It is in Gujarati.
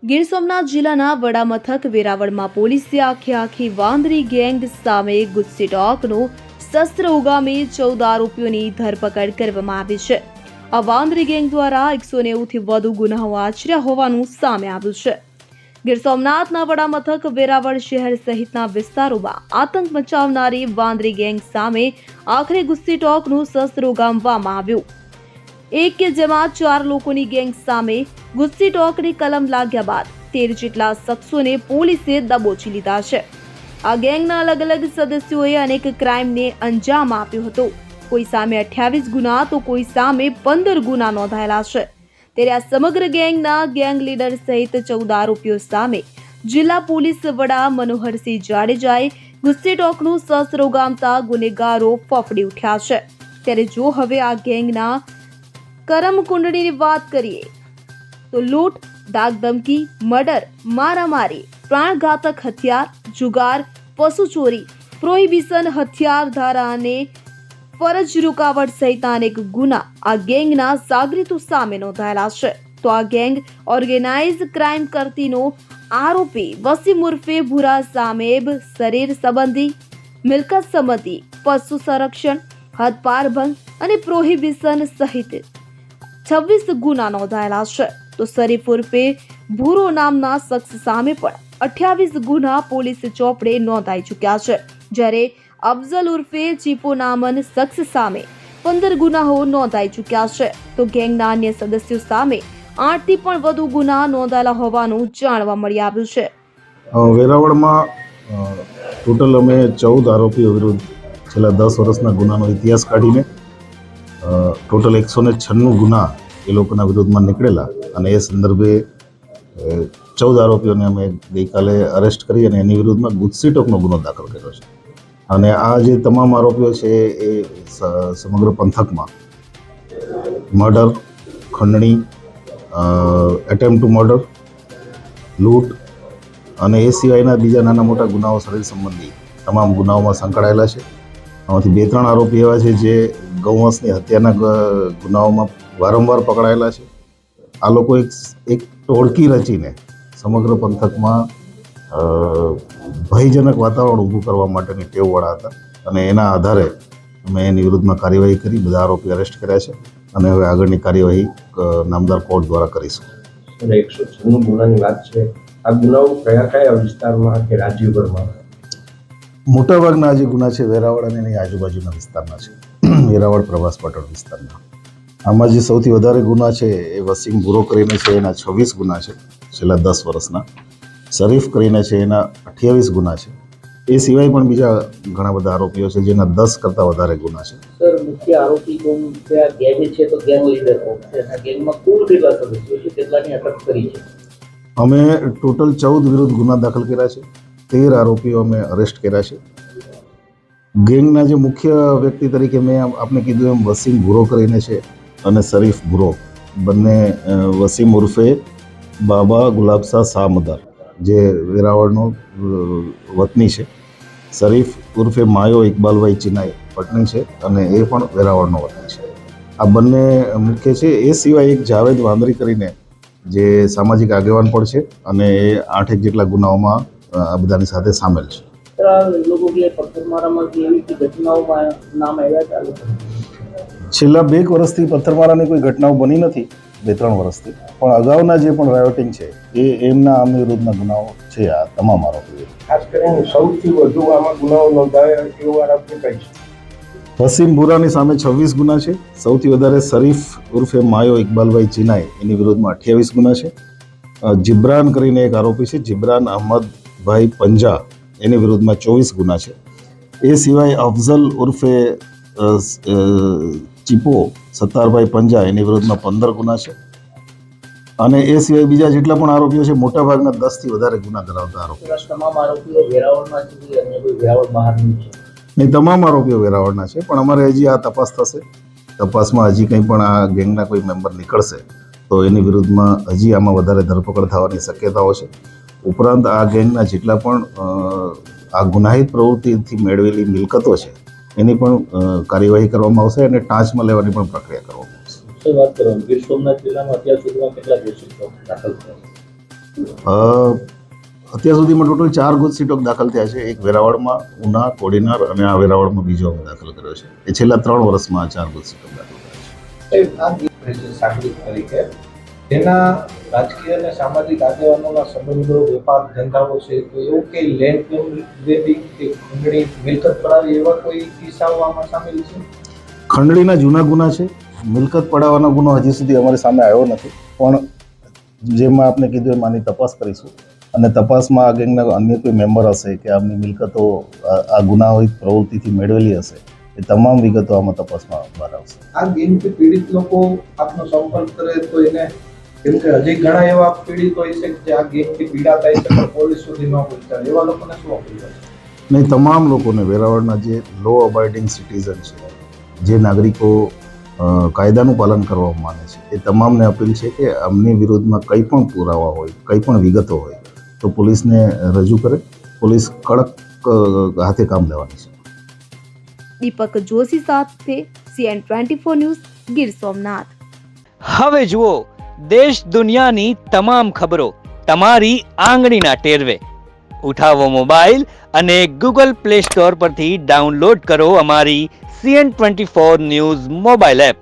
ગીર સોમનાથ જિલ્લાના વડામથક વેરાવળમાં પોલીસે આખી વાંદરી ગેંગ સામે ગુસ્સી ટોકનો શસ્ત્ર ઉગામી 14 આરોપીઓની ધરપકડ કરવામાં આવી છે। આ વાંદરી ગેંગ દ્વારા 190 થી વધુ ગુનાઓ આચર્યા હોવાનું સામે આવ્યું છે। ગીર સોમનાથના વડામથક વેરાવળ શહેર સહિતના વિસ્તારોમાં આતંક મચાવનારી વાંદરી ગેંગ સામે આખરે ગુસ્સી ટોકનું શસ્ત્ર ઉગામવામાં આવ્યું। એક કે જેમાં 4 લોકોની ગેંગ સામે ગુસ્સી ટોકની કલમ લાગ્યા બાદ 13 જેટલા શખ્સોને પોલીસે દબોચી લીધા છે। આ ગેંગના અલગ અલગ સદસ્યોએ અનેક ક્રાઇમને અંજામ આપ્યો હતો। કોઈ સામે 28 ગુના તો કોઈ સામે 15 ગુના નોંધાયેલા છે। ત્યારે આ સમગ્ર ગેંગના ગેંગ લીડર સહિત 14 આરોપીઓ સામે જિલ્લા પોલીસ વડા મનોહરસિંહ જાડેજાએ ગુસ્સી ટોકનું શસ્ત્ર ઉગામતા ગુનેગારો ફફડી ઉઠ્યા છે। ત્યારે જો હવે આ ગેંગના કરમકુંડળીની વાત કરીએ તો લૂંટ, ધાકધમકી, મર્ડર, મારામારી, પ્રાણઘાતક હથિયાર, જુગાર, પશુ ચોરી, પ્રોહિબિશન હથિયાર ધારા અને ફરજ રૂકાવટ સહિતના અનેક ગુના આ ગેંગના સાગરીતો સામે નોંધાયેલા છે। તો આ ગેંગ ઓર્ગેનાઇઝ ક્રાઇમ કરતીનો આરોપી વસીમ ઉર્ફે ભૂરા સામેબ શરીર સંબંધી, મિલકત સંબંધી, પશુ સંરક્ષણ, હદપાર ભંગ અને પ્રોહિબિશન સહિત 26 ગુના નોંધાયેલા છે। તો શરીફ ઉર્ફે ભૂરો નામના શખ્સ સામે પણ 28 ગુના પોલીસ ચોપડે નોંધાઈ ચૂક્યા છે। જ્યારે અફઝલ ઉર્ફે ચીપો નામન શખ્સ સામે 15 ગુનાઓ નોંધાઈ ચૂક્યા છે। તો ગેંગના અન્ય સદસ્યો સામે 8 થી પણ વધુ ગુના નોંધાયેલા હોવાનું જાણવા મળી આવ્યું છે। વેરાવળમાં ટોટલ અમે 14 આરોપીઓ વિરુદ્ધ છેલ્લા 10 વર્ષના ગુનાનો ઇતિહાસ કાઢીને ટોટલ 196 ગુના એ લોકોના વિરુદ્ધમાં નીકળેલા અને એ સંદર્ભે 14 આરોપીઓને અમે ગઈકાલે અરેસ્ટ કરી અને એની વિરુદ્ધમાં ગુસ્સી ટોકનો ગુનો દાખલ કર્યો છે। અને આ જે તમામ આરોપીઓ છે એ સમગ્ર પંથકમાં મર્ડર, ખંડણી, એટેમ્પ્ટ ટુ મર્ડર, લૂંટ અને એ સિવાયના બીજા નાના મોટા ગુનાઓ શરીર સંબંધી તમામ ગુનાઓમાં સંકળાયેલા છે। આમાંથી 2-3 આરોપી એવા છે જે ગૌવંશની હત્યાના ગુનાઓમાં વારંવાર પકડાયેલા છે। આ લોકો એક ટોળકી રચીને સમગ્ર પંથકમાં ભયજનક વાતાવરણ ઊભું કરવા માટેની ટેવવાળા હતા અને એના આધારે અમે એની વિરુદ્ધમાં કાર્યવાહી કરી, બધા આરોપી અરેસ્ટ કર્યા છે અને હવે આગળની કાર્યવાહી નામદાર કોર્ટ દ્વારા કરીશું। 196 ગુનાની વાત છે, આ ગુનાઓ કયા વિસ્તારમાં કે રાજ્યભરમાં? મોટાભાગના જે ગુના છે વેરાવળ અને એની આજુબાજુના વિસ્તારના છે, વેરાવળ પ્રભાસ પાટણ વિસ્તારના। આમાં જે સૌથી વધારે ગુના છે એ વસીમ ભૂરો કરીને છે, એના 26 ગુના છે છેલ્લા 10 વર્ષના। શરીફ કરીને છે, એના 28 ગુના છે। એ સિવાય પણ બીજા ઘણા બધા આરોપીઓ છે જેના 10 કરતાં વધારે ગુના છે। સર, મુખ્ય આરોપી ગેંગ છે તો ગેંગ લીડર છે, આ ગેંગમાં કુલ કેટલા સદસ્યો છે, કેટલાની અટક કરી છે? અમે ટોટલ 14 વિરુદ્ધ ગુના દાખલ કર્યા છે, 13 આરોપીઓ અમે અરેસ્ટ કર્યા છે। ગેંગના જે મુખ્ય વ્યક્તિ તરીકે મેં આપને કીધું એમ વસીમ ભૂરો કરીને છે અને શરીફ ભૂરો, બંને વસીમ ઉર્ફે બાબા ગુલાબશાહ શાહમદાર જે વેરાવળનો વતની છે, શરીફ ઉર્ફે માયો ઇકબાલભાઈ ચિનાઈ પટની છે અને એ પણ વેરાવળનો વતની છે। આ બંને મુખ્ય છે। એ સિવાય એક જાવેદ વાંદરી કરીને જે સામાજિક આગેવાન પણ છે અને એ 8 જેટલા ગુનાઓમાં આ બધાની સાથે સામેલ છે। છેલ્લા 2 વર્ષથી પથ્થરમારાની કોઈ ઘટનાઓ બની નથી, 2-3 વર્ષથી, પણ અગાઉના જે પણ રાયોટિંગ છે એ એમના આમ વિરુદ્ધના ગુનાઓ છે આ તમામ આરોપીઓ। ખાસ કરીને સૌથી વધુ આમાં ગુનાઓ નોંધાયા એવો આરોપી કઈ છે? વસીમ ભૂરાની સામે 26 ગુના છે। સૌથી વધારે શરીફ ઉર્ફે માયો ઇકબાલભાઈ ચિનાઈ એની વિરુદ્ધમાં 28 ગુના છે। જિબ્રાન કરીને એક આરોપી છે, જિબ્રાન અહમદભાઈ પંજા, એની વિરુદ્ધમાં 24 ગુના છે। એ સિવાય અફઝલ ઉર્ફે ચીપો સત્તારભાઈ પંજા, એની વિરુદ્ધમાં 15 ગુના છે। અને એ સિવાય બીજા જેટલા પણ આરોપીઓ છે મોટાભાગના 10 થી વધારે ગુના ધરાવતા આરોપીઓ છે। તમામ આરોપીઓ વેરાવળના છે કે અન્ય કોઈ વેરાવળ બહારનું છે? નહીં, તમામ આરોપીઓ વેરાવળના છે, પણ અમારે હજી આ તપાસ થશે। તપાસમાં હજી કંઈ પણ આ ગેંગના કોઈ મેમ્બર નીકળશે તો એની વિરુદ્ધમાં હજી આમાં વધારે ધરપકડ થવાની શક્યતાઓ છે। ઉપરાંત આ ગેંગના જેટલા પણ આ ગુનાહિત પ્રવૃત્તિથી મેળવેલી મિલકતો છે એની પણ કાર્યવાહી કરવામાં આવશે અને ટાંચમાં લેવાની પણ પ્રક્રિયા કરવામાં આવશે। વાત કરો, ગીર સોમનાથ જિલ્લામાં અત્યાર સુધીમાં કેટલા કેસો દાખલ થયા? અત્યાર સુધીમાં ટોટલ 4 ગુજસીટોક દાખલ થયા છે. એક વેરાવળમાં, ઉના, કોડીનાર અને આ વેરાવળમાં બીજો અમે દાખલ કર્યો છે. એ છેલ્લા 3 વર્ષમાં આ 4 ગુજસીટોક દાખલ થયા છે. આ ગેંગ સાંકળી તરીકે તેના રાજકીય અને સામાજિક આગેવાનોના સંબંધો, વેપાર ધંધાઓ છે, તો એવું કે લેન્ડ ગ્રેબિંગ કે ખંડણી મિલકત પડાવી એવા કોઈ કિસ્સાઓ આમાં સામેલ છે? ખંડણીના જૂના ગુના છે. મિલકત પડાવવાનો ગુનો હજી સુધી અમારી સામે આવ્યો નથી, પણ જેમાં આપને કીધું એમ આની તપાસ કરીશું અને તપાસમાં આ ગેંગના અન્ય કોઈ મેમ્બર હશે કે આમની મિલકતો આ ગુનાહિત પ્રવૃત્તિથી મેળવેલી હશે, એ તમામ વિગતો આમાં તપાસમાં બહાર આવશે. આ ગેંગથી પીડિત લોકો આપનો સંપર્ક કરે તો એને, કેમ કે હજી ઘણા એવા પીડિત હોય છે કે જે આ ગેંગથી પીડા થાય છે પણ પોલીસ સુધી ન પહોંચતા, એવા લોકોને શું અપીલ કરશે? નહીં, તમામ લોકોને, વેરાવળના જે લો અબાઇડિંગ સિટીઝન છે, જે નાગરિકો કાયદાનું પાલન કરવા માને છે, એ તમામને અપીલ છે કે આમની વિરુદ્ધમાં કંઈ પણ પુરાવા હોય, કંઈ પણ વિગતો હોય તો પોલીસને રજૂ કરે. પોલીસ કડક હાથે કામ લેવાની છે. દીપક જોશી સાથે CN24 ન્યૂઝ, ગીર સોમનાથ. હવે જુઓ દેશ દુનિયાની તમામ ખબરો તમારી આંગળીના ટેરવે. ઉઠાવો મોબાઈલ અને Google Play Store પરથી ડાઉનલોડ કરો અમારી CN24 ન્યૂઝ મોબાઈલ એપ.